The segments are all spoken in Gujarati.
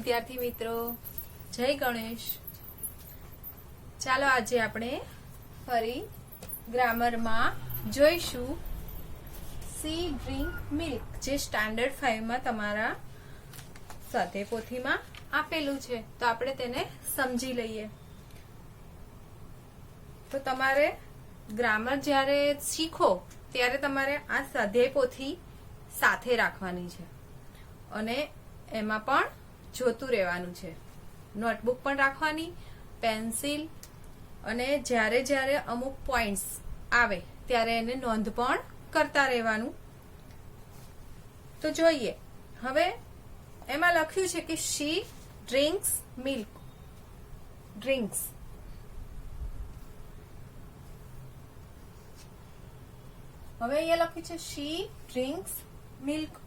વિદ્યાર્થી મિત્રો, જય ગણેશ। ચાલો આજે આપણે ફરી ગ્રામરમાં જોઈશું સી ડ્રિંક મિલ્ક, જે સ્ટાન્ડર્ડ 5 માં તમારા સ્વાધ્યાય પોથીમાં આપેલું છે। તો આપણે તેને સમજી લઈએ। તો તમારે ગ્રામર જ્યારે શીખો ત્યારે તમારે આ સ્વાધ્યાય પોથી સાથે રાખવાની છે અને એમાં પણ જોતું રહેવાનું છે। નોટબુક પણ રાખવાની, પેન્સિલ, અને જ્યારે જ્યારે અમુક પોઈન્ટ્સ આવે ત્યારે એને નોંધ પણ કરતા રહેવાનું। તો જોઈએ, હવે એમાં લખ્યું છે કે શી ડ્રિંક્સ મિલ્ક, ડ્રિંક્સ। હવે અહીંયા લખ્યું છે શી ડ્રિંક્સ મિલ્ક।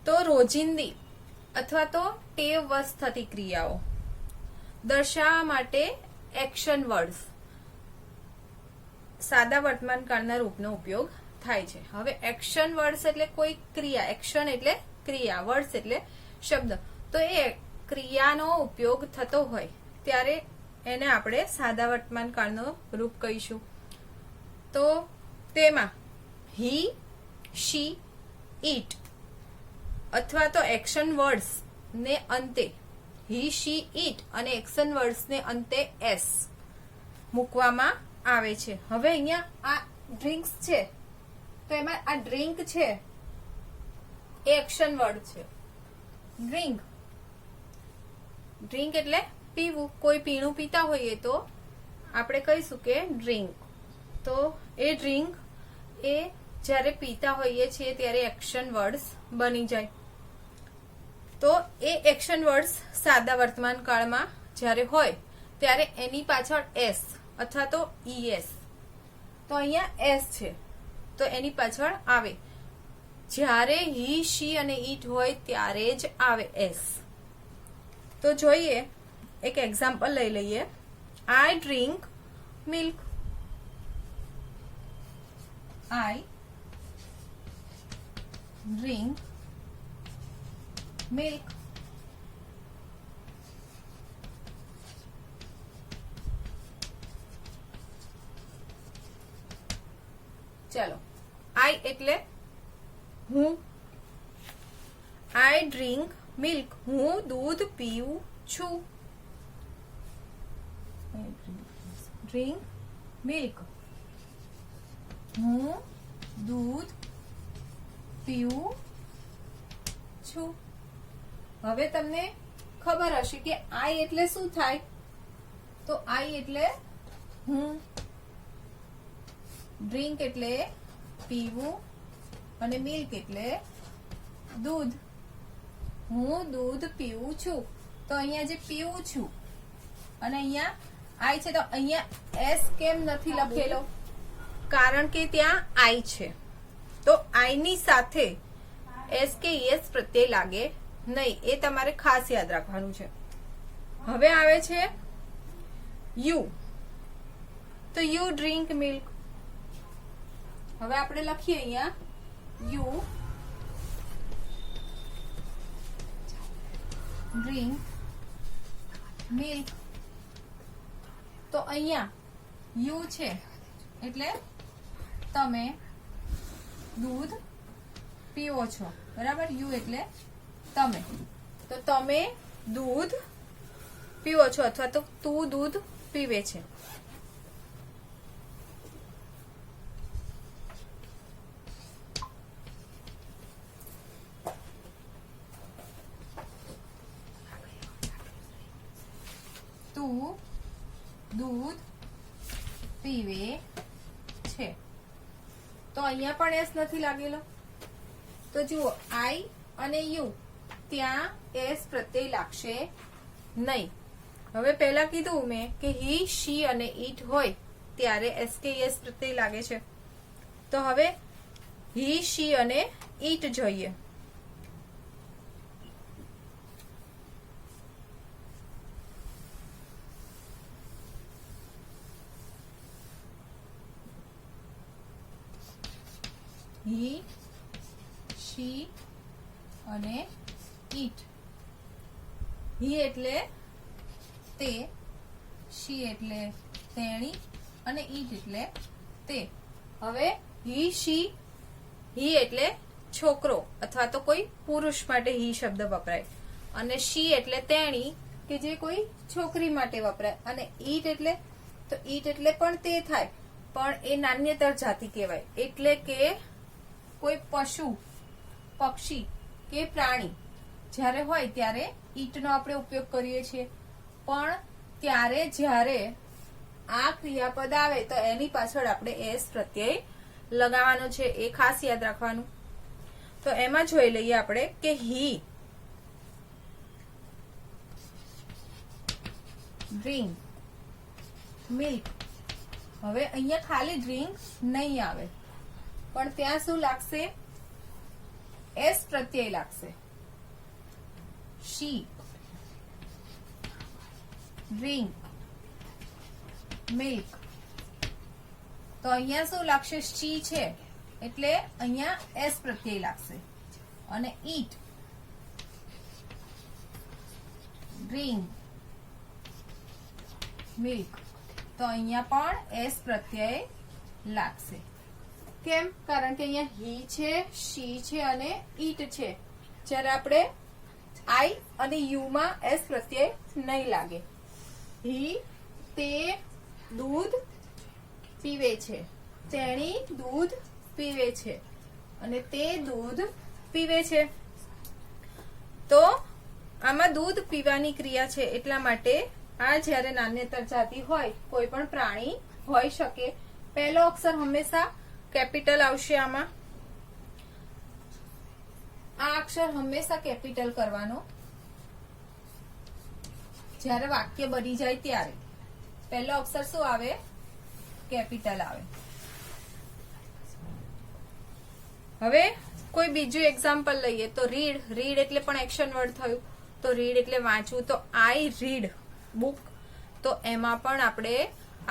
તો રોજિંદી અથવા તો ટેવવશ થતી ક્રિયાઓ દર્શાવવા માટે એક્શન વર્ડ્સ, સાદા વર્તમાન કાળના રૂપનો ઉપયોગ થાય છે। હવે એક્શન વર્ડ્સ એટલે કોઈ ક્રિયા, એક્શન એટલે ક્રિયા, વર્ડ્સ એટલે શબ્દ। તો એ ક્રિયાનો ઉપયોગ થતો હોય ત્યારે એને આપણે સાદા વર્તમાન કાળનો રૂપ કહીશું। તો તેમાં હી, શી, ઈટ અથવા તો એક્શન વર્ડ્સ ને અંતે હી, શી, ઈટ અને એક્શન વર્ડ્સ ને અંતે એસ મૂકવામાં આવે છે। હવે અહીંયા આ ડ્રિંક્સ છે તો એમાં આ ડ્રિંક છે એ એક્શન વર્ડ છે। ડ્રિંક, ડ્રિંક એટલે પીવું, કોઈ પીણું પીતા હોઈએ તો આપણે કહીશું કે ડ્રિંક। તો એ ડ્રિંક એ જ્યારે પીતા હોઈએ છીએ ત્યારે એક્શન વર્ડ્સ બની જાય। તો એ એક્શન વર્ડ્સ સાદા વર્તમાન કાળમાં જ્યારે હોય ત્યારે એની પાછળ એસ અથવા તો ઈએસ, તો અહીંયા એસ છે તો એની પાછળ આવે। જ્યારે હી, શી અને ઈટ હોય ત્યારે જ આવે એસ। તો જોઈએ, એક એક્ઝામ્પલ લઈ લઈએ। આઈ ડ્રિંક મિલ્ક, આઈ ડ્રિંક મિલ્ક। ચલો, આઈ એટલે હું, આઈ ડ્રિંક મિલ્ક, હું દૂધ પીવું છું। ડ્રિંક મિલ્ક, હું દૂધ પીવું છું। હવે તમને ખબર હશે કે આઈ એટલે શું થાય। તો આઈ એટલે હું, ડ્રિંક એટલે પીવું અને મિલ્ક એટલે દૂધ। હું દૂધ પીવું છું, તો અહીંયા જે પીવું છું અને અહીંયા આઈ છે, તો અહીંયા એસ કેમ નથી લખેલો? કારણ કે ત્યાં આઈ છે, તો આઈ ની સાથે એસ કે યસ પ્રત્યય લાગે નહીં, એ તમારે ખાસ યાદ રાખવાનું છે। હવે આવે છે યુ, તો યુ ડ્રિંક મિલ્ક। હવે આપણે લખીએ અહીંયા યુ ડ્રિંક મિલ્ક। તો અહીંયા યુ છે એટલે તમે દૂધ પીવો છો, બરાબર? યુ એટલે તમે, તો તમે દૂધ પીવો છો અથવા તો તું દૂધ પીવે છે। તું દૂધ પીવે છે, તો અહીંયા પણ એસ નથી લાગેલો। તો જુઓ, આઈ અને યુ ત્યાં એસ પ્રત્યય લાગશે નહીં। હવે પહેલા કીધું મેં કે હી, શી અને ઈટ હોય ત્યારે એસ કે એસ પ્રત્યય લાગે છે। તો હવે હી, શી અને ઈટ જોઈએ। he, she અને ઈટ. હી એટલે તે, શી એટલે તેણી અને ઈટ એટલે તે. હવે હી શી, હી એટલે છોકરો અથવા તો કોઈ પુરુષ માટે હી શબ્દ વપરાય, અને શી એટલે તેણી કે જે કોઈ છોકરી માટે વપરાય, અને ઈટ એટલે તો ઈટ એટલે પણ તે થાય, પણ એ નાન્યતર જાતિ કહેવાય. એટલે કે કોઈ પશુ, પક્ષી કે પ્રાણી જ્યારે હોય ત્યારે ઈટનો આપણે ઉપયોગ કરીએ છીએ. પણ ત્યારે જ્યારે આ ક્રિયાપદ આવે તો એની પાછળ આપણે એસ પ્રત્યય લગાવવાનો છે, એ ખાસ યાદ રાખવાનું. તો એમાં જોઈ લઈએ આપણે કે હી ડ્રિંક મિલ્ક. હવે અહીંયા ખાલી ડ્રિંક નહીં આવે, પણ ત્યાં શું લાગશે? એસ પ્રત્યય લાગશે. શી ડ્રિંક મિલ્ક. તો અહીંયા શું લાગશે? શી છે એટલે અહીંયા એસ પ્રત્યય લાગશે. અને ઈટ ડ્રિંક મિલ્ક, તો અહીંયા પણ એસ પ્રત્યય લાગશે. કેમ? કારણ કે અહીંયા હી છે, શી છે અને ઈટ છે. જ્યારે આપણે આઈ અને યુ માં એસ પ્રત્યય નહીં લાગે. હી તે દૂધ પીવે છે, તેણી દૂધ પીવે છે અને તે દૂધ પીવે છે. તો આમાં દૂધ પીવાની ક્રિયા છે, એટલા માટે આ જ્યારે નાન્યતર જાતિ હોય, કોઈ પણ પ્રાણી હોઈ શકે, પહેલો અક્ષર હંમેશા કેપિટલ આવશે. આમાં આ અક્ષર હંમેશા કેપિટલ કરવાનો. જ્યારે વાક્ય બની જાય ત્યારે પહેલો અક્ષર શું આવે? કેપિટલ આવે. હવે કોઈ બીજું એક્ઝામ્પલ લઈએ તો રીડ. રીડ એટલે પણ એક્શન વર્ડ થયું. તો રીડ એટલે વાંચવું. તો આઈ રીડ બુક. તો એમાં પણ આપણે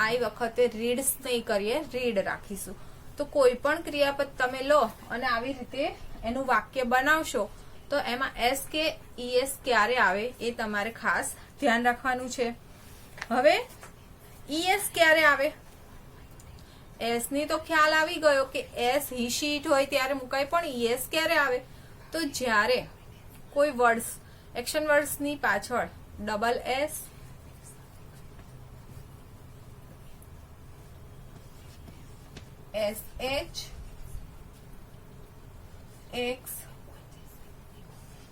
આઈ વખતે રીડ્સ નહીં કરીએ, રીડ રાખીશું. તો કોઈ પણ ક્રિયાપદ તમે લો અને આવી રીતે એનું વાક્ય બનાવશો તો એમાં એસ કે ઈએસ ક્યારે આવે એ તમારે ખાસ ધ્યાન રાખવાનું છે. હવે ઈએસ ક્યારે આવે? એસ ની તો ખ્યાલ આવી ગયો કે એસ હી શીટ હોય ત્યારે મુકાય, પણ ઈએસ ક્યારે આવે? તો જ્યારે કોઈ વર્ડ્સ, એક્શન વર્ડ્સ ની પાછળ double S, SH, X,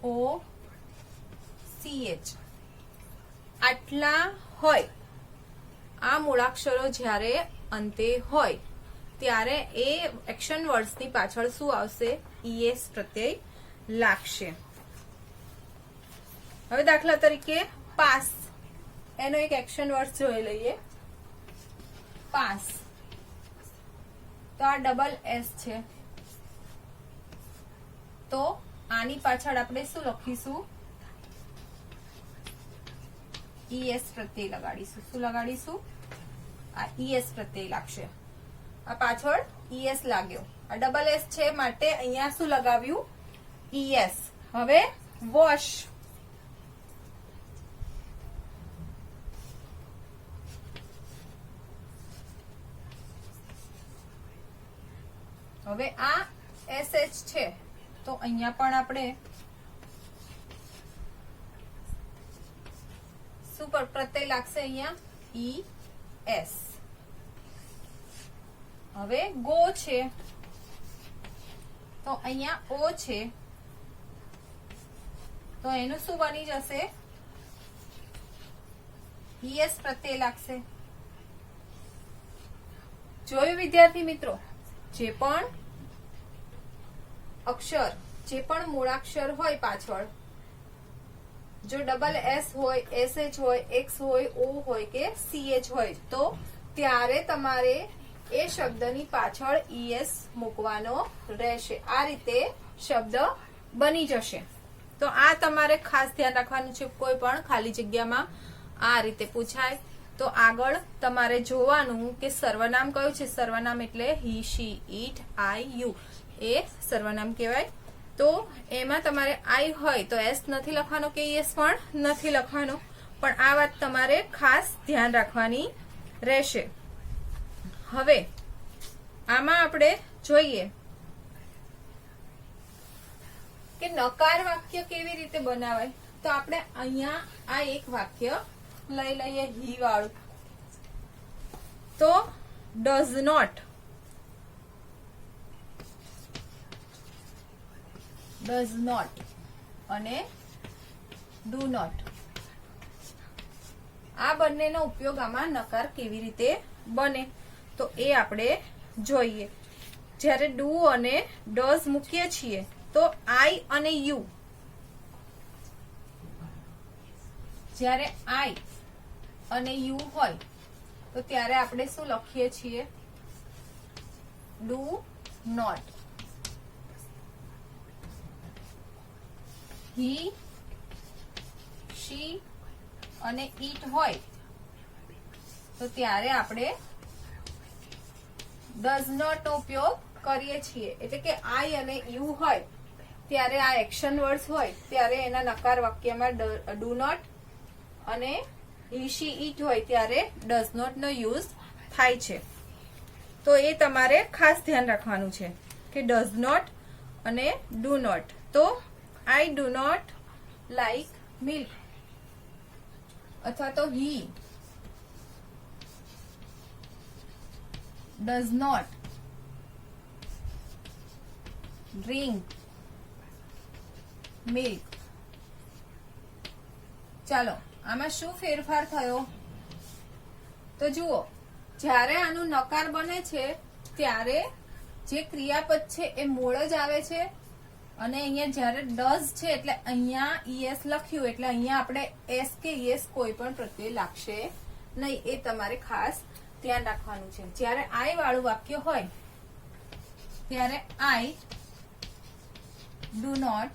O, CH આટલા હોય, આ મૂળાક્ષરો જ્યારે અંતે હોય ત્યારે એ એક્શન વર્ડ્સની પાછળ શું આવશે? ઈએસ પ્રત્યય લાગશે. હવે દાખલા તરીકે પાસ, એનો એક એક્શન વર્ડ જોઈ લઈએ. પાસ, તો આ ડબલ એસ છે, તો આની પાછળ આપણે શું લખીશું? ઈએસ પ્રત્યય લગાડીશું. શું લગાડીશું? આ ઈએસ પ્રત્યય લાગશે. આ પાછળ ઈએસ લાગ્યો. આ ડબલ એસ છે માટે અહીંયા શું લગાવ્યું? ઈએસ. હવે વોશ, હવે આ એસએચ છે તો અહીંયા પણ આપણે શું પર પ્રત્યય લાગશે? અહીંયા ઈ એસ. હવે ગો છે તો અહીંયા ઓ છે, તો એનું શું બની જશે? ઈએસ પ્રત્યય લાગશે. જોયું વિદ્યાર્થી મિત્રો? જે પણ અક્ષર, જે પણ મૂળાક્ષર હોય પાછળ જો ડબલ એસ હોય, એસએચ હોય, એક્સ હોય, ઓ હોય કે સીએચ હોય તો ત્યારે તમારે એ શબ્દની પાછળ ઈએસ મૂકવાનો રહેશે. આ રીતે શબ્દ બની જશે. તો આ તમારે ખાસ ધ્યાન રાખવાનું છે. કોઈ પણ ખાલી જગ્યામાં આ રીતે પૂછાય તો આગળ તમારે જોવાનું કે સર્વનામ કયું છે. સર્વનામ એટલે હી, શી, ઈટ, આઈ, યુ એ સર્વનામ કહેવાય. તો એમાં તમારે આઈ હોય તો એસ નથી લખવાનો કે એસ પણ નથી લખવાનો, પણ આ વાત તમારે ખાસ ધ્યાન રાખવાની રહેશે. હવે આમાં આપણે જોઈએ કે નકાર વાક્ય કેવી રીતે બનાવાય. તો આપણે અહીંયા આ એક વાક્ય લઈ લઈએ હી વાળું. તો ડઝ નોટ અને ડુ નોટ, આ બંનેનો ઉપયોગ આમાં નકાર કેવી રીતે બને તો એ આપણે જોઈએ. જ્યારે ડુ અને ડઝ મૂકીએ છીએ તો આઈ અને યુ, જ્યારે આઈ અને યુ હોય તો ત્યારે આપણે શું લખીએ છીએ? Do not. હી, શી અને ઈટ હોય તો ત્યારે આપણે ડઝ નોટ નો ઉપયોગ કરીએ છીએ. એટલે કે આઈ અને યુ હોય ત્યારે આ એક્શન વર્ડ્સ હોય ત્યારે એના નકાર વાક્યમાં ડુ નોટ, અને હી, શી, ઈટ હોય ત્યારે ડઝ નોટ નો યુઝ થાય છે. તો એ તમારે ખાસ ધ્યાન રાખવાનું છે કે ડઝ નોટ અને ડુ નોટ. તો I do not like milk, અથવા તો he does not drink milk. ચાલો આમાં શું ફેરફાર થયો? તો જુઓ, જ્યારે આનું નકાર બને છે ત્યારે જે ક્રિયાપદ છે એ મૂળ જ આવે છે, અને અહીંયા જ્યારે ડઝ છે એટલે અહીંયા ઈએસ લખ્યું એટલે અહીંયા આપણે એસ કે ઈએસ કોઈ પણ પ્રત્યય લાગશે નહીં. એ તમારે ખાસ ધ્યાન રાખવાનું છે. જ્યારે આઈ વાળું વાક્ય હોય ત્યારે I do not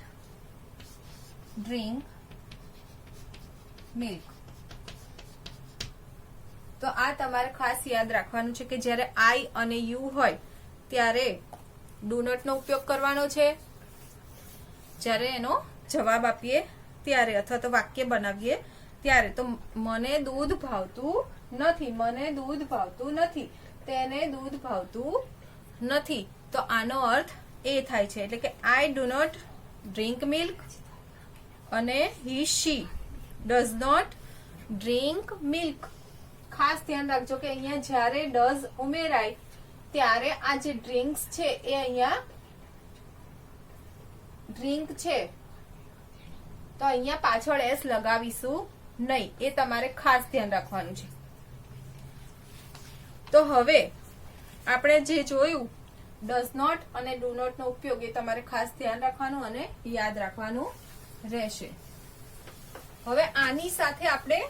drink milk. તો આ તમારે ખાસ યાદ રાખવાનું છે કે જ્યારે આઈ અને યુ હોય ત્યારે ડુ નોટ નો ઉપયોગ કરવાનો છે. જ્યારે એનો જવાબ આપીએ ત્યારે અથવા તો વાક્ય બનાવીએ ત્યારે. તો મને દૂધ ભાવતું નથી, મને દૂધ ભાવતું નથી, તેને દૂધ ભાવતું નથી. તો આનો અર્થ એ થાય છે. એટલે કે I do not drink milk અને he, she does not drink milk. ખાસ ધ્યાન રાખજો કે અહીંયા જ્યારે ડઝ ઉમેરાય ત્યારે આ જે ડ્રિંક્સ છે એ અહીંયા ડ્રિંક છે તો અહીંયા પાછળ એસ લગાવીશું નહીં. એ તમારે ખાસ ધ્યાન રાખવાનું છે. તો હવે આપણે જે જોયું ડઝ નોટ અને ડુ નોટ નો ઉપયોગ, એ તમારે ખાસ ધ્યાન રાખવાનું અને યાદ રાખવાનું રહેશે. હવે આની સાથે આપણે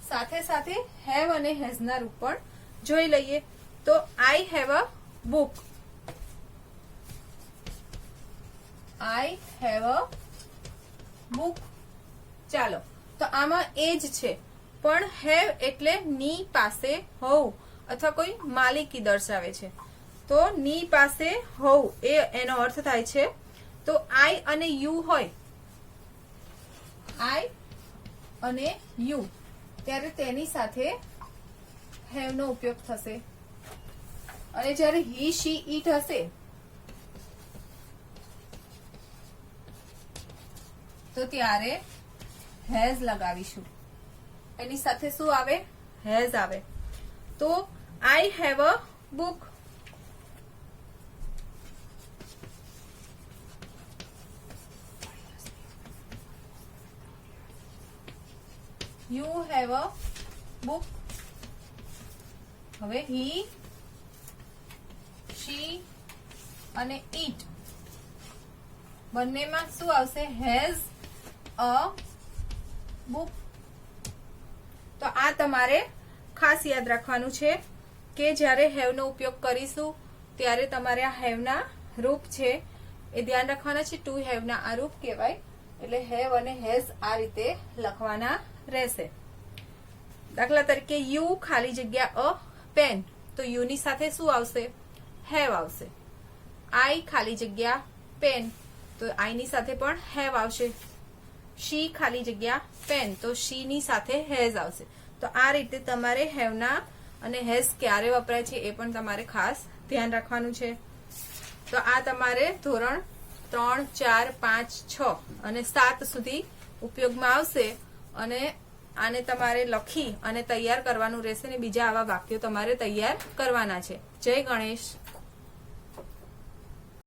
સાથે સાથે હેવ અને હેઝ ના રૂપ પણ જોઈ લઈએ. તો I have a book, I have a book. ચાલો, તો આમાં એ જ છે, પણ હેવ એટલે ની પાસે હોવું અથવા કોઈ માલિકી દર્શાવે છે. તો ની પાસે હોવું એ એનો અર્થ થાય છે. તો આઈ અને યુ હોય, આઈ અને યુ, ત્યારે તેની સાથે હેવ નો ઉપયોગ થશે. અને જ્યારે હી, શી, ઈટ હશે તો ત્યારે હેઝ લગાવીશું. એની સાથે શું આવે? હેઝ આવે. તો I have a book, you have a book. હવે હી, શી અને ઈટ બંનેમાં શું આવશે? Has a book. તો આ તમારે ખાસ યાદ રાખવાનું છે કે જ્યારે હેવ નો ઉપયોગ કરીશું ત્યારે તમારે આ હેવ ના રૂપ છે એ ધ્યાન રાખવાના છે. ટુ હેવ ના આ રૂપ કહેવાય. એટલે હેવ અને હેઝ આ રીતે લખવાના રહેશે. દાખલા તરીકે યુ ખાલી જગ્યા અ પેન, તો યુ ની સાથે શું આવશે? હેવ આવશે. આઈ ખાલી જગ્યા પેન તો આઈ ની સાથે પણ હેવ આવશે. શી ખાલી જગ્યા પેન તો શી ની સાથે હેઝ આવશે. તો આ રીતે તમારે હેવના અને હેઝ ક્યારે વપરાય છે એ પણ તમારે ખાસ ધ્યાન રાખવાનું છે. તો આ તમારે ધોરણ 3, 4, 5, 6 અને 7 સુધી ઉપયોગમાં આવશે અને આને તમારે લખી અને તૈયાર કરવાનું રહેશે ને બીજા આવા વાક્યો તમારે તૈયાર કરવાના છે. જય ગણેશ.